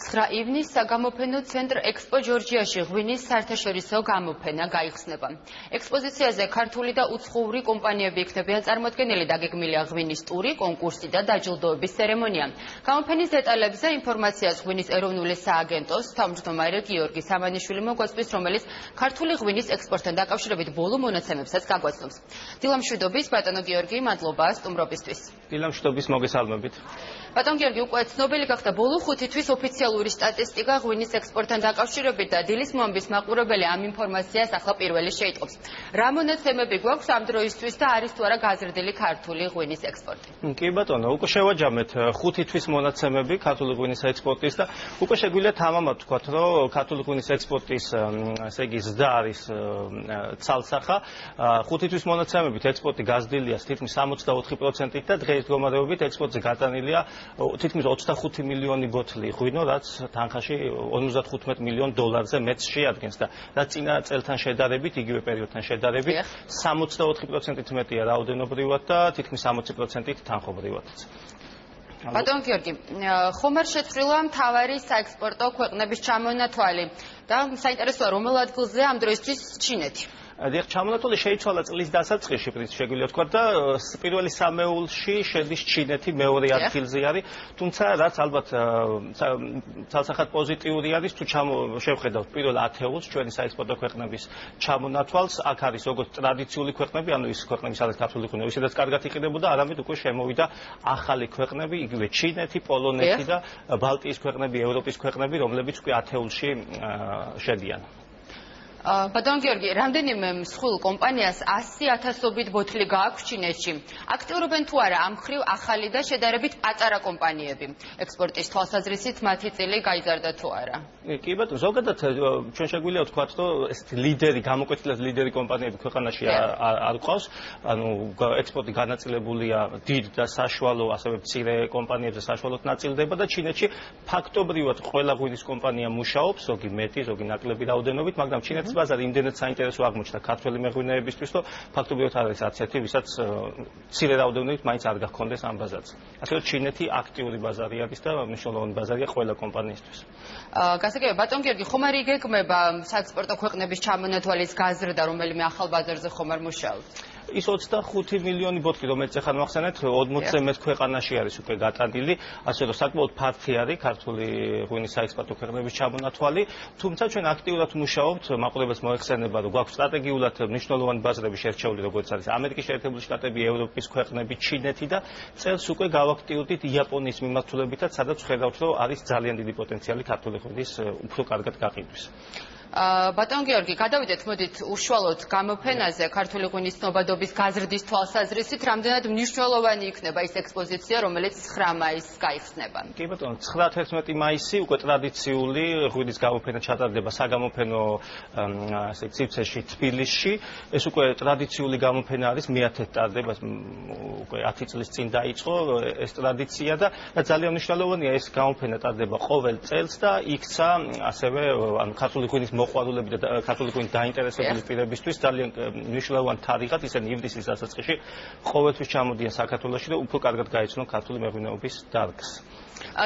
9 ივნისს საგამოფენო ცენტრ ექსპო ჯორჯიაში ღვინის საერთაშორისო გამოფენა გაიხსნება. ექსპოზიციაზე ქართული და უცხოური კომპანიები იქნებიან წარმოდგენილი, დაგეგმილია ღვინის ტური, კონკურსი და დაჯილდოების ცერემონია. გამოფენის დეტალებზე ინფორმაციას ღვინის ეროვნული სააგენტოს თავმჯდომარე გიორგი სამანიშვილი მოგვაწვდის, რომელიც ქართული ღვინის ექსპორტთან დაკავშირებით ბოლო მონაცემებსაც გაგვაცნობს. დილამშვიდობის, ბატონო გიორგი, მადლობა სტუმრობისთვის. დილამშვიდობის, მოგესალმებით. ბატონ გიორგი, უკვე ცნობილი გახდა ბოლო 5 თვის ოფიციალური სტატისტიკა ღვინის ექსპორტთან დაკავშირებით და დილის მომბის მაყურებელი ამ ინფორმაციას ახლა პირველი შეიტყობს. რა მონაცემები გვაქვს ამ დროისთვის და არის თუ არა გაზრდილი ქართული ღვინის ექსპორტი? კი ბატონო, უკვე შევაჯამეთ 5 თვის მონაცემები ქართული ღვინის ექსპორტის და უკვე შეგვიძლია თამამად ვთქვათ, რომ ქართული ღვინის ექსპორტის ესე იგი ზრდა არის ცალსახა. 5 თვის მონაცემებით ექსპორტი გაზრდილია თითქმის 64%-ით და დღეს მდგომარეობით ექსპორტზე გატანილია თითქმის 25 მილიონი ბოთლი ღვინო, რაც თანხაში 55 მილიონ დოლარზე მეტს შეადგენს და რაც წინა წელთან შედარებით, იგივე პერიოდთან შედარებით 64%-ით მეტია რაოდენობრივად და თითქმის 60%-ით თანხობრივადაც. ბატონ გიორგი, ხომ არ შეცვლილა მთავარი საექსპორტო ქვეყნების ჩამონათვალი და საინტერესოა, რომელ ადგილზე ამ დროისთვის ჩინეთი? ჩამონათვალი შეიცვალა წლის დასაწყისში, შეგვიძლია ვთქვათ და პირველი სამეულში შედის ჩინეთი, მეორე ადგილზე არის, თუმცა რაც ალბათ ცალსახად პოზიტიური არის, თუ შევხედავთ პირველ 10 ეულს ჩვენი საექსპორტო ქვეყნების ჩამონათვალს, აქ არის როგორც ტრადიციული ქვეყნები, ანუ ის ქვეყნები, სადაც ქართული ღვინო ისედაც კარგად იყიდებოდა, არამედ უკვე შემოვიდა ახალი ქვეყნები, იგივე ჩინეთი, პოლონეთი და ბალტიის ქვეყნები, ევროპის ქვეყნები, რომლებიც უკვე 10 ეულში შედიან. ბატონ გიორგი, რამდენიმე მსხვილ კომპანიას 100,000-ობით ბოთლი გააქვს ჩინეთში. აქტიურობენ თუ არა ამ მხრივ ახალი და შედარებით პატარა კომპანიები? ექსპორტის თვალსაზრისით მათი წილი გაიზარდა თუ არა? კი ბატონო, ზოგადად ჩვენ შეგვიძლია ვთქვათ, რომ ესეთი ლიდერი, გამოკვეთილად ლიდერი კომპანიები ქვეყანაში არ ყავს. ანუ ექსპორტი განაწილებულია დიდ და საშუალო, ასევე მცირე კომპანიებზე საშუალოდ ნაწილდება და ჩინეთში ფაქტობრივად ყველა ღვინის კომპანია მუშაობს, ზოგი მეტი, ზოგი ნაკლები რაოდენობით, მაგრამ ჩინეთის ბაზარი იმდენად საინტერესო აღმოჩნდა ქართველი მეღვინეებისთვის, რომ ფაქტობრივად არ არის არც ერთი, ვისაც მცირე რაოდენობით მაინც არ გახონდეს ამ ბაზარზე. ასე რომ ჩინეთი აქტიური ბაზარი არის და მნიშვნელოვანი ბაზარია ყველა კომპანიისთვის. გასაგებია, ბატონ გიორგი, ხომ არ იგეგმება საექსპორტო ქვეყნების ჩამონათვალის გაზრდა, რომელიმე ახალ ბაზარზე ხომ არ მუშაობს? ის 25 მილიონი ბოთლი, რომელიც ახლა მოახსენეთ, 40-ზე მეტ ქვეყანაში არის უკვე გატანილი, ასე რომ საკმაოდ ფართი არის ქართული ღვინის საექსპორტო ქვეყნების ჩამონათვალი, თუმცა ჩვენ აქტიურად მუშაობთ, მაყურებელს მოეხსენება, რომ გვაქვს სტრატეგიულად მნიშვნელოვანი ბაზრები შერჩეული, როგორც არის ამერიკის შეერთებული შტატები, ევროპის ქვეყნები, ჩინეთი და წელს უკვე გავაქტიურდით იაპონიის მიმართულებითაც, სადაც ვხედავთ, რომ არის ძალიან დიდი პოტენციალი ქართული ღვინის უფრო კარგად გაყიდვის. ბატონ გიორგი, გადავიდეთ მოდით უშუალოდ გამოფენაზე ქართული ღვინის ცნობადობის გაზრდის თვალსაზრისით, რამდენად მნიშვნელოვანი იქნება ის ექსპოზიცია, რომელიც 9 მაისს გაიხსნება? კი ბატონო, 9-11 მაისი უკვე ტრადიციული ღვინის გამოფენა ჩატარდება საგამოფენო სივრცეში თბილისში. ეს უკვე ტრადიციული გამოფენა არის, მე-10 ტარდება, უკვე 10 წლის წინ დაიწყო ეს ტრადიცია და ძალიან მნიშვნელოვანია ეს გამოფენა ტარდება ყოველ წელს და იქცა ასევე ანუ ქართული ღვინის მოყვარულები და ქართული ღვინის დაინტერესებული პირებისთვის ძალიან მნიშვნელოვანი თარიღად, ისინი ივნისის დასაწყისში ყოველთვის ჩამოდიან საქართველოში და უფრო კარგად გაეცნონ ქართული მეღვინეობის დარგს.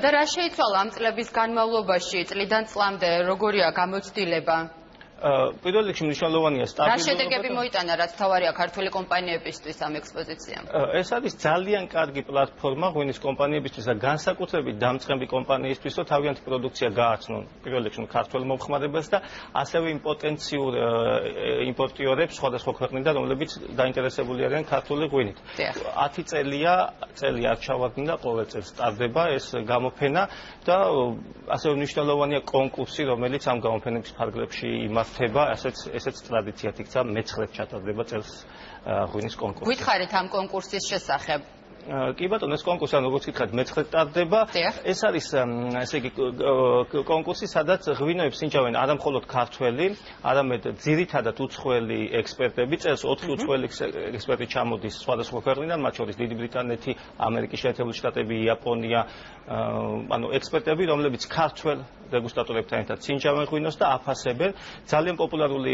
და რა შეიცვალა ამ წლების განმავლობაში, წლიდან წლამდე, როგორია გამოცდილება? პირველ რიგში მნიშვნელოვანია სტაბილურობა. რა შედეგები მოიტანა, რაც თავარია ქართული კომპანიებისთვის ამ ექსპოზიციამ? ეს არის ძალიან კარგი პლატფორმა ღვინის კომპანიებისთვის და განსაკუთრებით დამწყები კომპანიისთვის, რომ თავიანთი პროდუქცია გააცნონ პირველ რიგში ქართულ მომხმარებელს და ასევე იმ პოტენციურ იმპორტიორებს სხვადასხვა ქვეყნიდან, რომლებიც დაინტერესებული არიან ქართული ღვინით. 10 წელი არ ჩავარდნილა, ყოველ წელს ტარდება ეს გამოფენა და ასევე მნიშვნელოვანია კონკურსი, რომელიც ამ გამოფენების ფარგლებში იმართება, ესეც ტრადიციად იქცა მე-9-ად ჩატარდება წელს ღვინის კონკურსი. გითხარით ამ კონკურსის შესახებ? კი ბატონო, ეს კონკურსი, როგორც გითხარით, მე-9-ად ტარდება. ეს არის ესე იგი კონკურსი, სადაც ღვინოებს ინჯავენ არა მხოლოდ ქართველი, არამედ ძირითადად უცხოელი ექსპერტები. წელს 4 უცხოელი ექსპერტი ჩამოდის სხვადასხვა ქვეყნიდან, მათ შორის დიდი ბრიტანეთი, ამერიკის შეერთებული შტატები, იაპონია, ანუ ექსპერტები, რომლებიც ქართველ დეგუსტატორებთან ერთად ინჯავენ ღვინოს და აფასებენ. ძალიან პოპულარული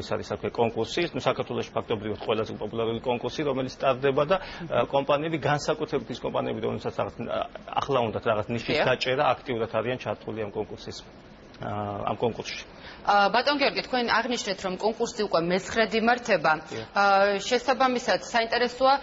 ეს არის საკონკურსი, საქართველოში ფაქტობრივად ყველაზე პოპულარული კონკურსი, რომელიც ტარდება და კომპანიები, განსაკუთრებით ის კომპანიები, რომელსაც ახლა უნდათ რაღაც ნიშის გაჭერა, აქტიურად არიან ჩართული ამ კონკურსში. ბატონ გიორგი, თქვენ აღნიშნეთ, რომ კონკურსი უკვე მე-9-ად იმართება. შესაბამისად, საინტერესოა,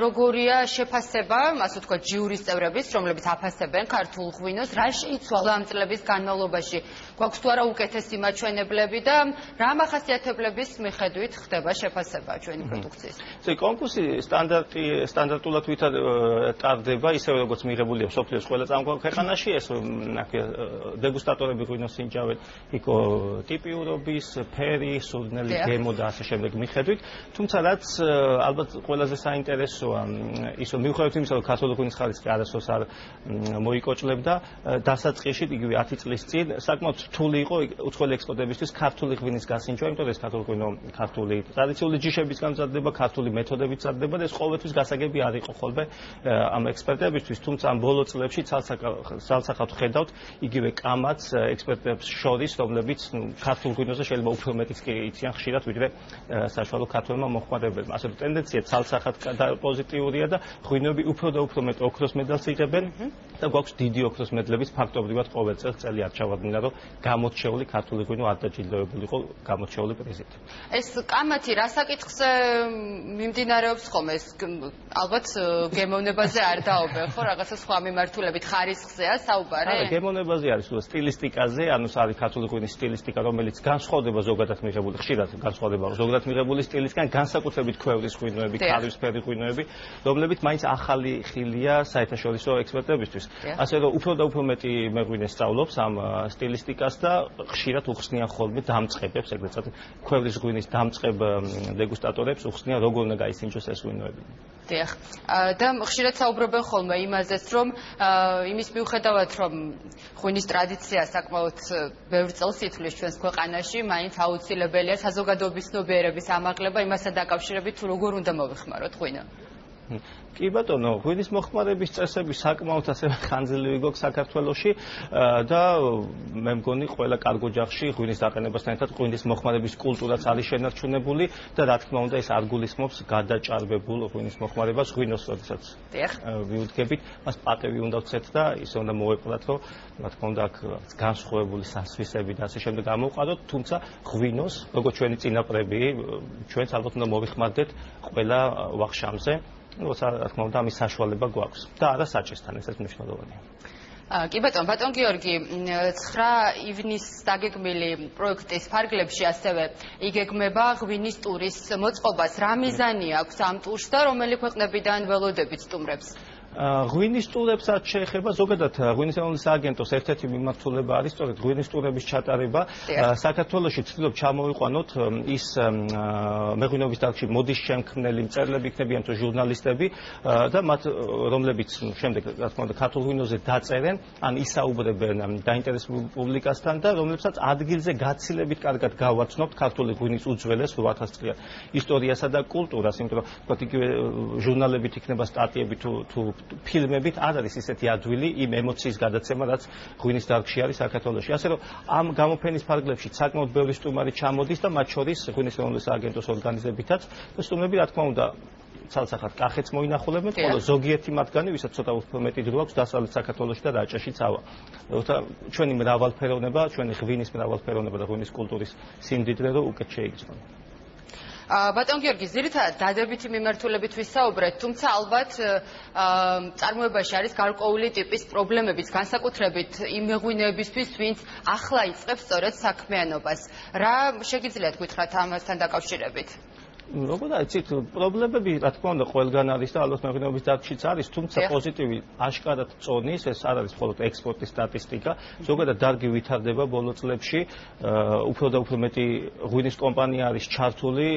როგორია შეფასება, ასე ვთქვათ, ჟიურის წევრების, რომლებიც აფასებენ ქართულ ღვინოს, რა შეიცვალა ამ წლების განმავლობაში? გვაქვს თუ არა უკეთესი მაჩვენებლები და რა მახასიათებლების მიხედვით ხდება შეფასება ჩვენი პროდუქციის? კონკურსი სტანდარტულად ვითარდება, ისევე როგორც მიღებულია მსოფლიოს ყველა წამყვან ქვეყანაში, ეს დეგუსტატორები ღვინოს ინჯავენ, იქ ტიპიურობის, ფერი, სურნელი, გემო და ასე შემდეგ მიხედვით. თუმცა რაც ალბათ ყველაზე საინტერესოა, ის რომ მიუხედავად იმისა, რომ ქართული ღვინის ხარისხი არასდროს არ მოიკოჭლებდა, დასაწყისში იგივე 10 წლის წინ საკმაოდ რთული იყო უცხოელი ექსპორტებისთვის ქართული ღვინის გასინჯვა, იმიტომ რომ ეს ქართული ღვინო ქართული ტრადიციული ჯიშებისგან მზადდება, ქართული მეთოდებით მზადდება და ეს ყოველთვის გასაგები არ იყო ხოლმე ამ ექსპერტებისთვის, თუმცა ამ ბოლო წლებში ცალსახად ხედავთ იგივე კამაც ექსპერტებს შორის, რომლებიც ქართულ ღვინოზე შეიძლება უფრო მეტიც კი იციან ხშირად ვიდრე საშუალო ქართველმა მოხმარებელმა. ასე რომ ტენდენცია ცალსახად პოზიტიურია და ღვინოები უფრო და უფრო მეტ ოქროს მედალს იღებენ და გვაქვს დიდი ოქროს მედლების ფაქტობრივად ყოველ წელი არ ჩავარდნილა, რომ გამორჩეული ქართული ღვინო არ დაჯილდოებულიყო გამორჩეული პრიზით. ეს კამათი რა საკითხზე მიმდინარეობს ხომ? ეს ალბათ გემოვნებაზე არ დაობენ, ხო? რაღაცა სხვა მიმართულებით ხარისხზეა საუბარი? არა, გემოვნებაზე არის, სტილისტიკაზე, ანუ ეს არის ქართული ღვინის სტილისტიკა, რომელიც განსხვავდება ზოგადად მიღებული, ხშირად განსხვავდება ზოგადად მიღებული სტილისგან, განსაკუთრებით ქვევრის ღვინოები, ქარვისფერი ღვინოები, რომლებიც მაინც ახალი ხილია საერთაშორისო ექსპერტებისთვის. ასე რომ უფრო და უფრო მეტი მეღვინე სწავლობს ამ სტილისტიკას და ხშირად უხსნიან ხოლმე დამწყებებს, ეგრეთ ქვევრის ღვინის დამწყებ დეგუსტატორებს უხსნიან როგორ უნდა გაისინჯოს ეს ღვინოები. დიახ. და ხშირად საუბრობენ ხოლმე იმაზეც, რომ იმის მიუხედავად, რომ ღვინის ტრადიცია საკმაოდ ბევრ წელს ითვლის ჩვენს ქვეყანაში, მაინც აუცილებელია საზოგადოების ცნობიერების ამაღლება იმასთან დაკავშირებით, თუ როგორ უნდა მოვიხმაროთ ღვინო. კი ბატონო, ღვინის მოხმარების წესები საკმაოდ ასევე ხანძრილი გვაქვს საქართველოში და მე მგონი ყველა კარგ ოჯახში ღვინის დაყენებასთან ერთად ღვინის მოხმარების კულტურაც არის შენარჩუნებული და რა თქმა უნდა ეს არ გულისხმობს გადაჭარბებულ ღვინის მოხმარებას ღვინოს, როდესაც ვიუდგებით, მას პატევი უნდა ვცეთ და ისე უნდა მოვეყოლათ, რომ რა თქმა უნდა აქ განსხვავებული სასვისები და ასე შემდეგ ამოვყადოთ, თუმცა ღვინოს, როგორც ჩვენი წინაპრები, ჩვენც ალბათ უნდა მოვიხმარდეთ ყველა ვახშამზე. როცა რა თქმა უნდა ამის საშუალება გვაქვს და არა საჭესთან, ესეც მნიშვნელოვანია. კი ბატონო, ბატონ გიორგი, 9 ივნისს დაგეგმილი პროექტის ფარგლებში ასევე იგეგმება ღვინის ტურის მოწყობას. რა მიზანი აქვს ამ ტურს და რომელი ქვეყნებიდან ველოდებით სტუმრებს? ღვინის ტურებსაც შეეხება ზოგადად ღვინის ეროვნული სააგენტოს ერთ-ერთი მიმართულება არის სწორედ ღვინის ტურების ჩატარება. საქართველოში ცდილობ ჩამოვიყვანოთ ის მეღვინეობის დარგში მოდის შემქმნელი მწერლები იქნებიან თუ ჟურნალისტები და მათ რომლებიც შემდეგ რა თქმა უნდა ქართულ ღვინოზე დაწერენ, ან ისაუბრებენ დაინტერესებულ პუბლიკასთან და რომლებსაც ადგილზე გაცილებით კარგად გავაცნობთ ქართული ღვინის უძველეს 8000 წლიან ისტორიასა და კულტურას, იმიტომ რომ თქვათ იგივე ჟურნალებით იქნება სტატიები თუ ფილმებით არ არის ისეთი ადვილი იმ ემოციის გადაცემა, რაც ღვინის დარგში არის საქართველოში. ასე რომ ამ გამოფენის ფარგლებში საკმაოდ ბევრი სტუმარი ჩამოდის და მათ შორის ღვინის ეროვნული სააგენტოს ორგანიზებითაც და სტუმრები რა თქმა უნდა ცალსახად კახეთს მოინახულებენ, ხოლო ზოგიერთი მათგანი, ვისაც ცოტა უფრო მეტი დრო აქვს დასავლეთ საქართველოში და რაჭაშიც ავა. როცა ჩვენი მრავალფეროვნება, ჩვენი ღვინის მრავალფეროვნება და ღვინის კულტურის სიმდიდრე რო უკეთ შეიგრძნო. ბატონ გიორგი, ძირითადად დადებითი მიმართულებით ვისაუბრეთ, თუმცა ალბათ წარმოებაში არის გარკვეული ტიპის პრობლემებიც, განსაკუთრებით იმ მეღვინეებისთვის, ვინც ახლა იწყებს სწორედ საქმიანობას. რა შეგიძლიათ გითხრათ ამასთან დაკავშირებით? Როგორც იცით, პრობლემები რა თქმა უნდა ყველგან არის და ალბათ მეღვინეობის დარგშიც არის, თუმცა პოზიტივი აშკარად წონის, ეს არ არის მხოლოდ ექსპორტის სტატისტიკა, ზოგადად დარგი ვითარდება ბოლო წლებში, უფრო და უფრო მეტი ღვინის კომპანია არის ჩართული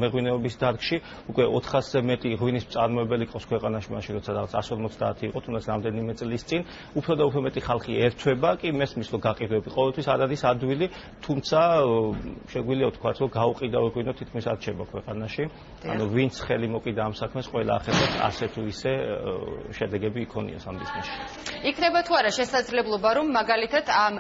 მეღვინეობის დარგში, უკვე 400-ზე მეტი ღვინის მწარმოებელი ყავს ქვეყანაში, მაშინ როცა რაღაც 150 იყო, თუნდაც რამდენიმე წლის წინ, უფრო და უფრო მეტი ხალხი ერთვება, კი მესმის რომ გაყიდვები ყოველთვის არ არის ადვილი, თუმცა შეგვიძლია ვთქვათ, რომ გაუყიდავ ღვინო თითქმის არ ირჩება ქვეყანაში. ანუ ვინც ხელი მოკიდა ამ საქმეს, ყველა ახერხებს ასე თუ ისე შედეგები იქონიოს ამ ბიზნესში. იქნება თუ არა შესაძლებლობა, რომ მაგალითად ამ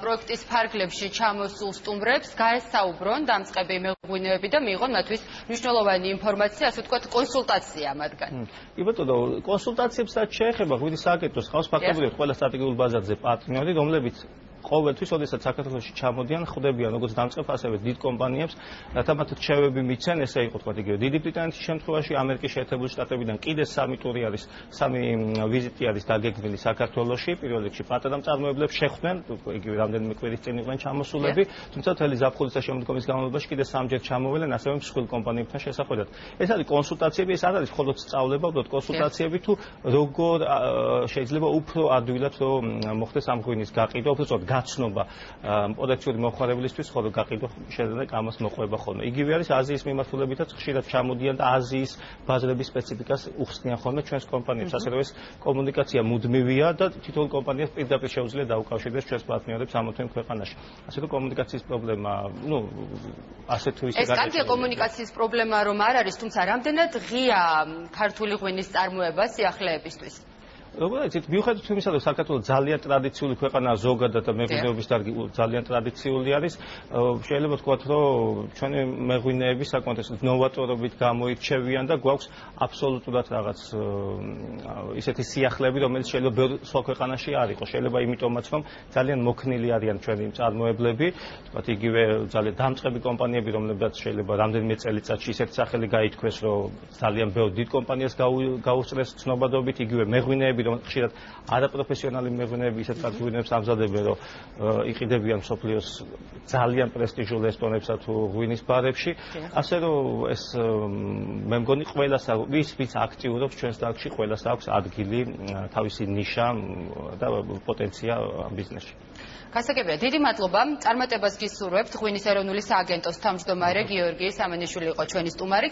პროექტის ფარგლებში ჩამოსულ სტუმრებს გაესაუბრონ დამწყები მეღვინეები და მიიღონ მათთვის მნიშვნელოვანი ინფორმაცია, ასე ვთქვათ, კონსულტაცია მათგან. კი ბატონო, კონსულტაციებს რაც შეეხება ღვინის საკეთოს, ხავს ფაქტობრივად ყველა სტრატეგიულ ბაზარზე პარტნიორი, რომლებიც ყოველთვის, ოდესაც საქართველოში ჩამოდიან, ხვდებიან როგორც დამწყებ, ასევე დიდ კომპანიებს, რათა მათ რჩევები მიცენ, ესე იყო თქვა იგივე დიდი ბრიტანეთის შემთხვევაში, ამერიკის შეერთებული შტატებიდან კიდე 3 ტური არის, 3 ვიზიტი არის დაგეგმილი საქართველოში, პირველ რიგში პატარა მწარმოებლებს შეხვდნენ, იგივე რამდენიმე კვირის წინ იყვნენ ჩამოსულები, თუმცა მთელი ზაფხულის და შემდგომის განმავლობაში კიდე 3-ჯერ ჩამოვიდნენ ასევე მსხვილ კომპანიებთან შესახვედრად. ეს არის კონსულტაციები, ეს არ არის მხოლოდ სწავლება, უბრალოდ კონსულტაციები თუ როგორ შეიძლება უფრო ადვილად რომ მოხდეს ამ ღვინის გაყიდვა, უფრო სწორად გაცნობა პოტენციური მომხმარებლისთვის, ხოლო გაყიდვა შეიძლება გამოს მოყვება ხოლმე. იგივე არის აზიის მიმართულებითაც ხშირად ჩამოდიან და აზიის ბაზრების სპეციფიკას უხსნიან ხოლმე ჩვენს კომპანიებს. ასე რომ ეს კომუნიკაცია მუდმივია და თითოეულ კომპანიას პირდაპირ შეუძლია დაუკავშირდეს ჩვენს პარტნიორებს ამ თემ ქვეყანაში. ასე რომ კომუნიკაციის პრობლემა, ასე თუ ისე ეს კარგია კომუნიკაციის პრობლემა რომ არ არის, თუმცა რამდენად ღია ქართული ღვინის წარმოება სიახლეებისთვის? როგორ იცით, მიუხედავად იმისა, რომ საქართველო ძალიან ტრადიციული ქვეყანაა ზოგადად და მეღვინეობის დარგი ძალიან ტრადიციული არის, შეიძლება ვთქვათ, რომ ჩვენი მეღვინეები საკმაოდ ნოვატორობით გამოირჩევიან და გვაქვს აბსოლუტურად რაღაც ისეთი სიახლეები, რომელიც შეიძლება ბევრ სხვა ქვეყანაში არ იყოს. შეიძლება იმიტომაც, რომ ძალიან მოქნილი არიან ჩვენი მწარმოებლები, ვთქვათ, იგივე ძალიან დამწყები კომპანიები, რომლებსაც შეიძლება რამდენიმე წელიწადში ისეთი სახელი გაითქვეს, რომ ძალიან ბევრ დიდ კომპანიას გაუსწრეს ცნობადობით, იგივე მეღვინეები ხშირად არაპროფესიონალი მეღვინეები ისეთ კატეგორიებს ამზადებენ, რომ იყიდებიან მსოფლიოს ძალიან პრესტიჟულ რესტორნებსა თუ ღვინის ბარებში. ასე რომ ეს მე მგონი ყველას ვის აქტიურობს ჩვენს დარგში, ყველას აქვს ადგილი, თავისი ნიშა და პოტენცია ამ ბიზნესში. გასაგებია, დიდი მადლობა. წარმატებას გისურვებთ. ღვინის ეროვნული სააგენტოს თავმჯდომარე გიორგი სამანიშვილი იყო ჩვენი სტუმარი.